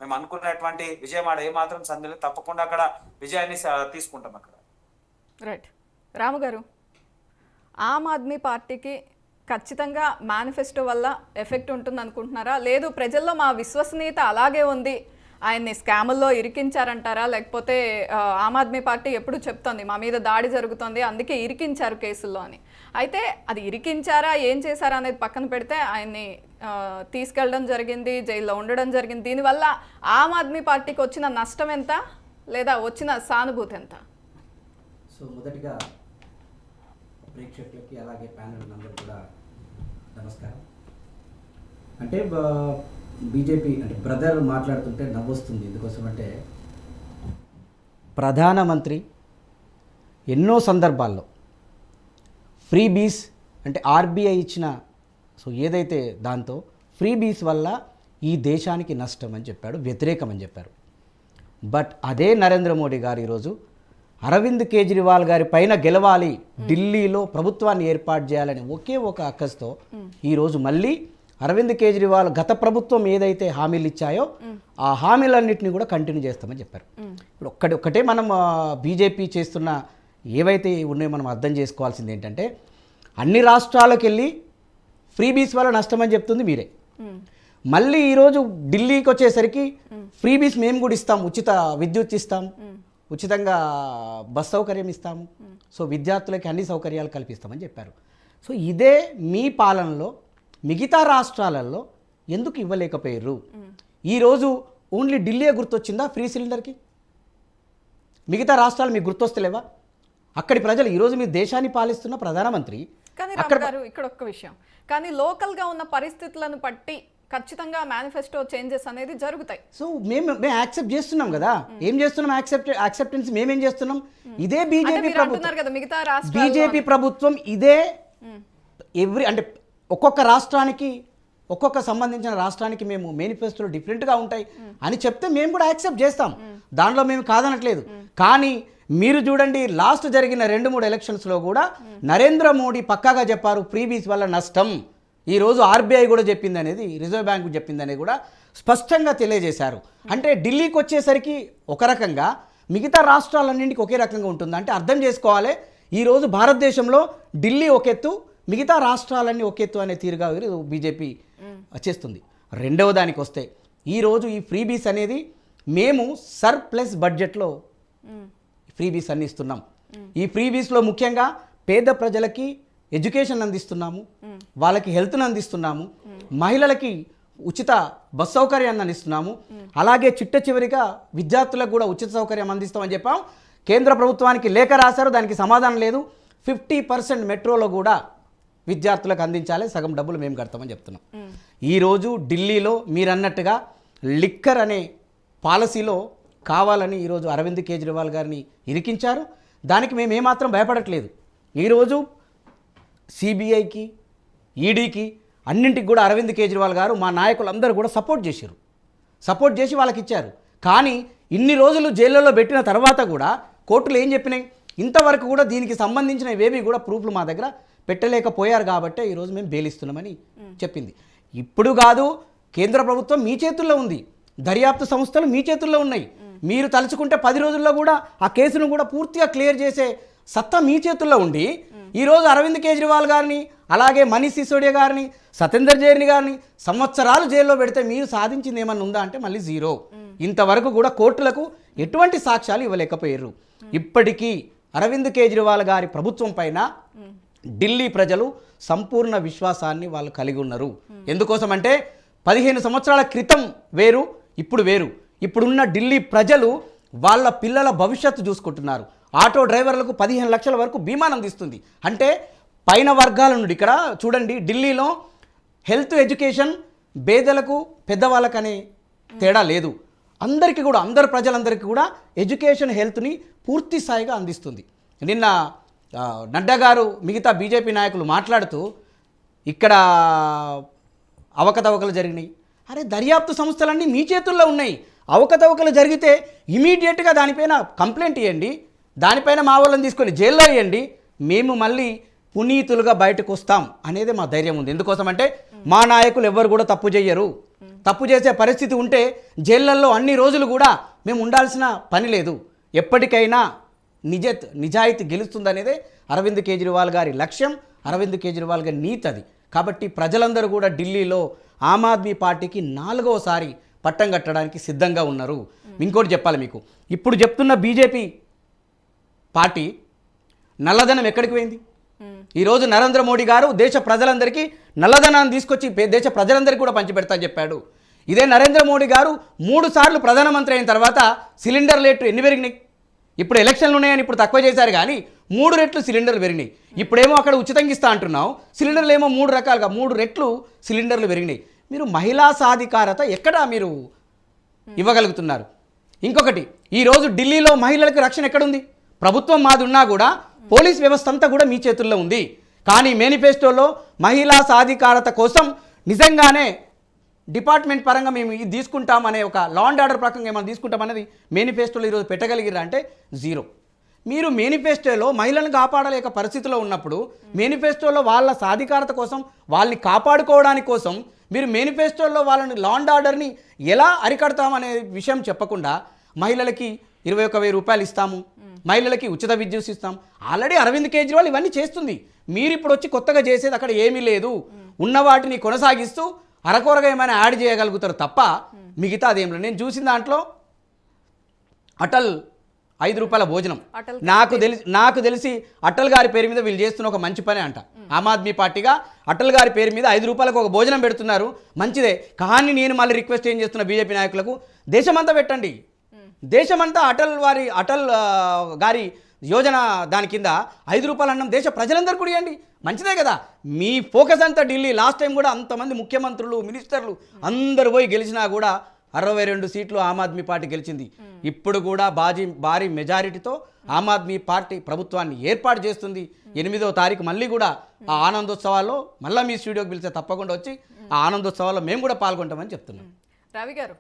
మేము అనుకున్నటువంటి విజయం ఆడ ఏమాత్రం సందేహం, తప్పకుండా అక్కడ విజయాన్ని తీసుకుంటాం అక్కడ. రైట్. రాము గారు, ఆమ్ ఆద్మీ పార్టీకి ఖచ్చితంగా మేనిఫెస్టో వల్ల ఎఫెక్ట్ ఉంటుంది అనుకుంటున్నారా? లేదు ప్రజల్లో మా విశ్వసనీయత అలాగే ఉంది, ఆయన్ని స్కాముల్లో ఇరికించారంటారా? లేకపోతే ఆమ్ ఆద్మీ పార్టీ ఎప్పుడు చెప్తోంది మా మీద దాడి జరుగుతుంది అందుకే ఇరికించారు కేసుల్లో అని. అయితే అది ఇరికించారా ఏం చేశారా అనేది పక్కన పెడితే ఆయన్ని తీసుకెళ్ళడం జరిగింది, జైల్లో ఉండడం జరిగింది. దీనివల్ల ఆమ్ ఆద్మీ పార్టీకి వచ్చిన నష్టం ఎంత, లేదా వచ్చిన సానుభూతి ఎంత? సో మొదటిగా ప్రేక్షకులకి అలాగే ప్యానల్ మెంబర్ కూడా నమస్కారం. అంటే బీజేపీ అంటే బ్రదర్ మాట్లాడుతుంటే నవ్వొస్తుంది. ఎందుకోసం అంటే ప్రధానమంత్రి ఎన్నో సందర్భాల్లో ఫ్రీ బీస్ అంటే ఆర్బీఐ ఇచ్చిన సో ఏదైతే దాంతో ఫ్రీ బీస్ వల్ల ఈ దేశానికి నష్టం అని చెప్పాడు, వ్యతిరేకం అని చెప్పారు. బట్ అదే నరేంద్ర మోడీ గారు ఈరోజు అరవింద్ కేజ్రీవాల్ గారి పైన గెలవాలి, ఢిల్లీలో ప్రభుత్వాన్ని ఏర్పాటు చేయాలని ఒకే ఒక అక్కస్తో ఈరోజు మళ్ళీ అరవింద్ కేజ్రీవాల్ గత ప్రభుత్వం ఏదైతే హామీలు ఇచ్చాయో ఆ హామీలన్నింటినీ కూడా కంటిన్యూ చేస్తామని చెప్పారు. ఇప్పుడు ఒక్కటే మనం బీజేపీ చేస్తున్న ఏవైతే ఉన్నాయో మనం అర్థం చేసుకోవాల్సింది ఏంటంటే, అన్ని రాష్ట్రాలకు వెళ్ళి ఫ్రీ బీస్ వల్ల నష్టమని చెప్తుంది మీరే. మళ్ళీ ఈరోజు ఢిల్లీకి వచ్చేసరికి ఫ్రీ బీస్ మేము కూడా ఇస్తాం, ఉచిత విద్యుత్ ఇస్తాం, ఉచితంగా బస్ సౌకర్యం ఇస్తాము, సో విద్యార్థులకి అన్ని సౌకర్యాలు కల్పిస్తామని చెప్పారు. సో ఇదే మీ పాలనలో మిగతా రాష్ట్రాలలో ఎందుకు ఇవ్వలేకపోయారు? ఈరోజు ఓన్లీ ఢిల్లీ గుర్తొచ్చిందా ఫ్రీ సిలిండర్కి? మిగతా రాష్ట్రాలు మీకు గుర్తొస్తలేవా? అక్కడి ప్రజలు ఈరోజు మీ దేశాన్ని పాలిస్తున్న ప్రధానమంత్రి. కానీ రామ్ గారు ఇక్కడ ఒక్క విషయం, కానీ లోకల్గా ఉన్న పరిస్థితులను బట్టి ఖచ్చితంగా మేనిఫెస్టో చేంజెస్ అనేది జరుగుతాయి. సో మేము యాక్సెప్ట్ చేస్తున్నాం కదా. ఏం చేస్తున్నాం? యాక్సెప్టెన్స్ మేమేం చేస్తున్నాం? ఇదే బీజేపీ ప్రభుత్వం ఇదే అంటే ఒక్కొక్క రాష్ట్రానికి ఒక్కొక్క సంబంధించిన రాష్ట్రానికి మేము మేనిఫెస్టోలు డిఫరెంట్గా ఉంటాయి అని చెప్తే మేము కూడా యాక్సెప్ట్ చేస్తాం, దాంట్లో మేము కాదనట్లేదు. కానీ మీరు చూడండి, లాస్ట్ జరిగిన 2-3 ఎలక్షన్స్లో కూడా నరేంద్ర మోడీ పక్కాగా చెప్పారు ఫ్రీ బీస్ వల్ల నష్టం. ఈరోజు ఆర్బీఐ కూడా చెప్పింది అనేది, రిజర్వ్ బ్యాంకు చెప్పింది అనేది కూడా స్పష్టంగా తెలియజేశారు. అంటే ఢిల్లీకి వచ్చేసరికి ఒక రకంగా, మిగతా రాష్ట్రాలన్నింటికి ఒకే రకంగా ఉంటుంది. అంటే అర్థం చేసుకోవాలి, ఈరోజు భారతదేశంలో ఢిల్లీ ఒక ఎత్తు, మిగతా రాష్ట్రాలన్నీ ఒక ఎత్తు అనే తీరుగా బీజేపీ చేస్తుంది. రెండవ దానికి వస్తే, ఈరోజు ఈ ఫ్రీ బీస్ అనేది మేము సర్ప్లస్ బడ్జెట్లో ఫ్రీ బీస్ అన్ని ఇస్తున్నాం. ఈ ఫ్రీ బీస్లో ముఖ్యంగా పేద ప్రజలకి ఎడ్యుకేషన్ అందిస్తున్నాము, వాళ్ళకి హెల్త్ని అందిస్తున్నాము, మహిళలకి ఉచిత బస్ సౌకర్యాన్ని అందిస్తున్నాము, అలాగే చిట్ట చివరిగా విద్యార్థులకు కూడా ఉచిత సౌకర్యం అందిస్తామని చెప్పాం. కేంద్ర ప్రభుత్వానికి లేఖ రాశారు, దానికి సమాధానం లేదు. 50% మెట్రోలో కూడా విద్యార్థులకు అందించాలి, సగం డబ్బులు మేము కడతామని చెప్తున్నాం. ఈరోజు ఢిల్లీలో మీరన్నట్టుగా లిక్కర్ అనే పాలసీలో కావాలని ఈరోజు అరవింద్ కేజ్రీవాల్ గారిని ఇరికించారు. దానికి మేము ఏమాత్రం భయపడట్లేదు. ఈరోజు సిబిఐకి, ఈడీకి అన్నింటికి కూడా అరవింద్ కేజ్రీవాల్ గారు మా నాయకులందరూ కూడా సపోర్ట్ చేసి వాళ్ళకి ఇచ్చారు. కానీ ఇన్ని రోజులు జైళ్ళలో పెట్టిన తర్వాత కూడా కోర్టులు ఏం చెప్పినాయి? ఇంతవరకు కూడా దీనికి సంబంధించిన ఏవి కూడా ప్రూఫ్లు మా దగ్గర పెట్టలేకపోయారు కాబట్టే ఈరోజు మేము బెయిలిస్తున్నామని చెప్పింది. ఇప్పుడు కాదు, కేంద్ర ప్రభుత్వం మీ చేతుల్లో ఉంది, దర్యాప్తు సంస్థలు మీ చేతుల్లో ఉన్నాయి. మీరు తలుచుకుంటే 10 రోజుల్లో కూడా ఆ కేసును కూడా పూర్తిగా క్లియర్ చేసే సత్తా మీ చేతుల్లో ఉండి, ఈరోజు అరవింద్ కేజ్రీవాల్ గారిని, అలాగే మనీష్ సిసోడియా గారిని, సతేందర్ జైన్ గారిని సంవత్సరాలు జైల్లో పెడితే మీరు సాధించింది ఏమన్నా ఉందా అంటే మళ్ళీ జీరో. ఇంతవరకు కూడా కోర్టులకు ఎటువంటి సాక్ష్యాలు ఇవ్వలేకపోయారు. ఇప్పటికీ అరవింద్ కేజ్రీవాల్ గారి ప్రభుత్వం పైన ఢిల్లీ ప్రజలు సంపూర్ణ విశ్వాసాన్ని వాళ్ళు కలిగి ఉన్నారు. ఎందుకోసం అంటే 15 సంవత్సరాల క్రితం వేరు, ఇప్పుడు వేరు. ఇప్పుడున్న ఢిల్లీ ప్రజలు వాళ్ళ పిల్లల భవిష్యత్తు చూసుకుంటున్నారు. ఆటో డ్రైవర్లకు 15 లక్షల వరకు బీమాను అందిస్తుంది. అంటే పైన వర్గాల నుండి, ఇక్కడ చూడండి ఢిల్లీలో హెల్త్ ఎడ్యుకేషన్ పేదలకు పెద్దవాళ్ళకు అనే తేడా లేదు, అందరికీ కూడా, అందరు ప్రజలందరికీ కూడా ఎడ్యుకేషన్ హెల్త్ని పూర్తి స్థాయిగా అందిస్తుంది. నిన్న నడ్డా గారు మిగతా బీజేపీ నాయకులు మాట్లాడుతూ ఇక్కడ అవకతవకలు జరిగినాయి. అరే, దర్యాప్తు సంస్థలన్నీ మీ చేతుల్లో ఉన్నాయి. అవకతవకలు జరిగితే ఇమీడియట్గా దానిపైన కంప్లైంట్ ఇవ్వండి, దానిపైన మా వాళ్ళని తీసుకొని జైల్లో వేయండి, మేము మళ్ళీ పునీతులుగా బయటకు వస్తాం అనేది మా ధైర్యం ఉంది. ఎందుకోసం అంటే మా నాయకులు ఎవ్వరు కూడా తప్పు చేయరు, తప్పు చేసే పరిస్థితి ఉంటే జైళ్ళల్లో అన్ని రోజులు కూడా మేము ఉండాల్సిన పని లేదు. ఎప్పటికైనా నిజాయితీ గెలుస్తుందనేదే అరవింద్ కేజ్రీవాల్ గారి లక్ష్యం, అరవింద్ కేజ్రీవాల్ గారి నీతి అది. కాబట్టి ప్రజలందరూ కూడా ఢిల్లీలో ఆమ్ ఆద్మీ పార్టీకి 4వసారి పట్టం కట్టడానికి సిద్ధంగా ఉన్నారు. ఇంకోటి చెప్పాలి మీకు, ఇప్పుడు చెప్తున్న బీజేపీ పార్టీ నల్లధనం ఎక్కడికి పోయింది? ఈరోజు నరేంద్ర మోడీ గారు దేశ ప్రజలందరికీ నల్లధనాన్ని తీసుకొచ్చి దేశ ప్రజలందరికీ కూడా పంచిపెడతా చెప్పాడు. ఇదే నరేంద్ర మోడీ గారు 3 సార్లు ప్రధానమంత్రి అయిన తర్వాత సిలిండర్ రేట్లు ఎన్ని పెరిగినాయి? ఇప్పుడు ఎలక్షన్లు ఉన్నాయని ఇప్పుడు తక్కువ చేశారు కానీ 3 రెట్లు సిలిండర్లు పెరిగినాయి. ఇప్పుడేమో అక్కడ ఉచితంగా ఇస్తా అంటున్నావు, సిలిండర్లు ఏమో 3 రకాలుగా 3 రెట్లు సిలిండర్లు పెరిగినాయి. మీరు మహిళా సాధికారత ఎక్కడ మీరు ఇవ్వగలుగుతున్నారు? ఇంకొకటి, ఈరోజు ఢిల్లీలో మహిళలకు రక్షణ ఎక్కడుంది? ప్రభుత్వం మాది ఉన్నా కూడా పోలీస్ వ్యవస్థ అంతా కూడా మీ చేతుల్లో ఉంది. కానీ మేనిఫెస్టోలో మహిళా సాధికారత కోసం నిజంగానే డిపార్ట్మెంట్ పరంగా మేము ఇది తీసుకుంటాం అనే ఒక లా అండ్ ఆర్డర్ ప్రకారం ఏమైనా తీసుకుంటాం అనేది మేనిఫెస్టోలో ఈరోజు పెట్టగలిగిరా అంటే 0. మీరు మేనిఫెస్టోలో మహిళలను కాపాడలేక పరిస్థితిలో ఉన్నప్పుడు మేనిఫెస్టోలో వాళ్ళ సాధికారత కోసం వాళ్ళని కాపాడుకోవడానికి కోసం మీరు మేనిఫెస్టోలో వాళ్ళని లా అండ్ ఆర్డర్ని ఎలా అరికడతామనే విషయం చెప్పకుండా మహిళలకి 21,000 రూపాయలు ఇస్తాము, మహిళలకి ఉచిత విద్యుత్ ఇస్తాం. ఆల్రెడీ అరవింద్ కేజ్రీవాల్ ఇవన్నీ చేస్తుంది. మీరు ఇప్పుడు వచ్చి కొత్తగా చేసేది అక్కడ ఏమీ లేదు. ఉన్న వాటిని కొనసాగిస్తూ అరకొరగా ఏమైనా యాడ్ చేయగలుగుతారు తప్ప మిగతా అదేం లేదు. నేను చూసిన దాంట్లో అటల్ 5 రూపాయల భోజనం నాకు తెలిసి అటల్ గారి పేరు మీద వీళ్ళు చేస్తున్న ఒక మంచి పని అంట. ఆమ్ ఆద్మీ పార్టీగా అటల్ గారి పేరు మీద 5 రూపాయలకు ఒక భోజనం పెడుతున్నారు, మంచిదే. కానీ నేను మళ్ళీ రిక్వెస్ట్ ఏం చేస్తున్న బీజేపీ నాయకులకు, దేశమంతా పెట్టండి. దేశమంతా అటల్ గారి యోజన దాని కింద 5 రూపాయలు అన్నం దేశ ప్రజలందరూ కూడా ఇవ్వండి, మంచిదే కదా. మీ ఫోకస్ అంతా ఢిల్లీ. లాస్ట్ టైం కూడా అంతమంది ముఖ్యమంత్రులు, మినిస్టర్లు అందరూ పోయి గెలిచినా కూడా 62 సీట్లు ఆమ్ ఆద్మీ పార్టీ గెలిచింది. ఇప్పుడు కూడా భారీ మెజారిటీతో ఆమ్ ఆద్మీ పార్టీ ప్రభుత్వాన్ని ఏర్పాటు చేస్తుంది. 8వ తారీఖు మళ్ళీ కూడా ఆ ఆనందోత్సవాల్లో మళ్ళీ మీ స్టూడియోకి పిలిస్తే తప్పకుండా వచ్చి ఆ ఆనందోత్సవాల్లో మేము కూడా పాల్గొంటామని చెప్తున్నాం. రవి గారు,